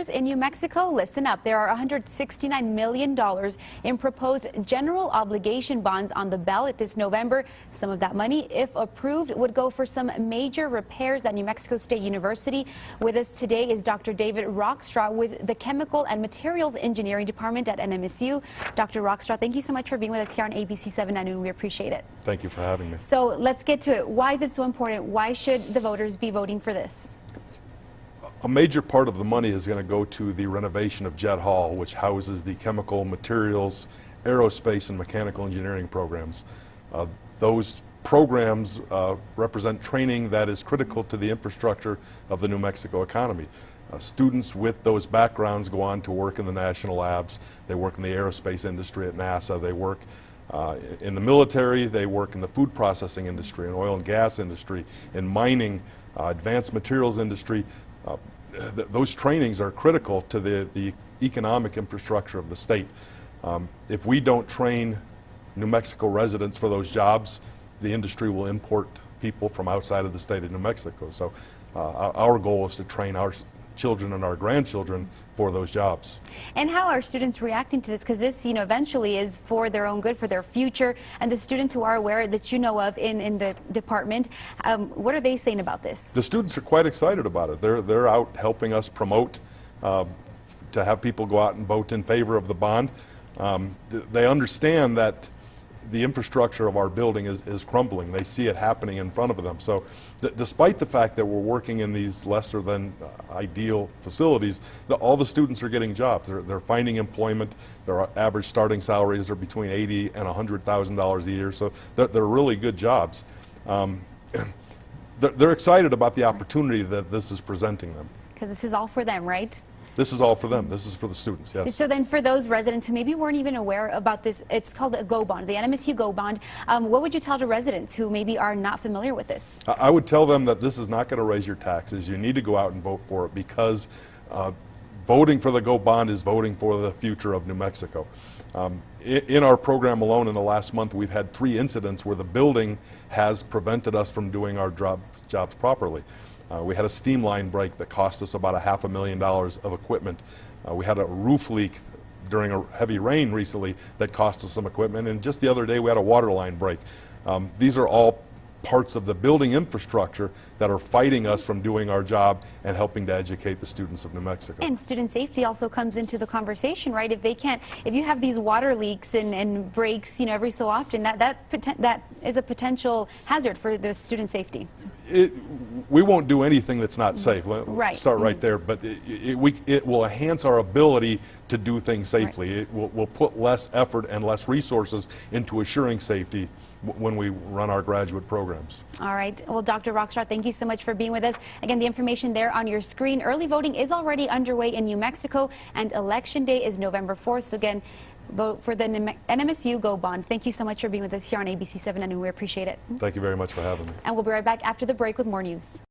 voters in New Mexico, listen up. There are $169 million in proposed general obligation bonds on the ballot this November. Some of that money, if approved, would go for some major repairs at New Mexico State University. With us today is Dr. David Rockstraw with the Chemical and Materials Engineering Department at NMSU. Dr. Rockstraw, thank you so much for being with us here on ABC-7 at noon. We appreciate it. Thank you for having me. So let's get to it. Why is it so important? Why should the voters be voting for this? A major part of the money is going to go to the renovation of Jet Hall, which houses the chemical, materials, aerospace, and mechanical engineering programs. Those programs represent training that is critical to the infrastructure of the New Mexico economy. Students with those backgrounds go on to work in the national labs. They work in the aerospace industry at NASA. They work in the military. They work in the food processing industry, in oil and gas industry, in mining, advanced materials industry. Those trainings are critical to the economic infrastructure of the state. If we don't train New Mexico residents for those jobs, the industry will import people from outside of the state of New Mexico. So our goal is to train our children and our grandchildren for those jobs. And how are students reacting to this? Because this, eventually is for their own good, for their future. And the students who are aware that you know of in the department, what are they saying about this? The students are quite excited about it. They're out helping us promote to have people go out and vote in favor of the bond. They understand that the infrastructure of our building is crumbling. They see it happening in front of them. So despite the fact that we're working in these lesser than ideal facilities, all the students are getting jobs. They're finding employment. Their average starting salaries are between $80,000 and $100,000 a year. So they're really good jobs. They're excited about the opportunity that this is presenting them. Because this is all for them, right? This is all for them. This is for the students, yes. So then for those residents who maybe weren't even aware about this, it's called a GO Bond, the NMSU GO Bond. What would you tell to residents who maybe are not familiar with this? I would tell them that this is not going to raise your taxes. You need to go out and vote for it because voting for the GO Bond is voting for the future of New Mexico. In our program alone in the last month, we've had 3 incidents where the building has prevented us from doing our jobs properly. We had a steam line break that cost us about $500,000 of equipment. We had a roof leak during a heavy rain recently that cost us some equipment, and just the other day we had a water line break. These are all parts of the building infrastructure that are fighting us from doing our job and helping to educate the students of New Mexico. And student safety also comes into the conversation, right? If you have these water leaks and breaks, every so often, that is a potential hazard for the student safety. We won't do anything that's not safe. Right. Start right there, but it will enhance our ability to do things safely. Right. We'll put less effort and less resources into assuring safety when we run our graduate programs. All right. Well, Dr. Rockstraw, thank you so much for being with us. Again, the information there on your screen. Early voting is already underway in New Mexico, and Election Day is November 4th. So again, vote for the NMSU GO Bond. Thank you so much for being with us here on ABC-7, and we appreciate it. Thank you very much for having me. And we'll be right back after the break with more news.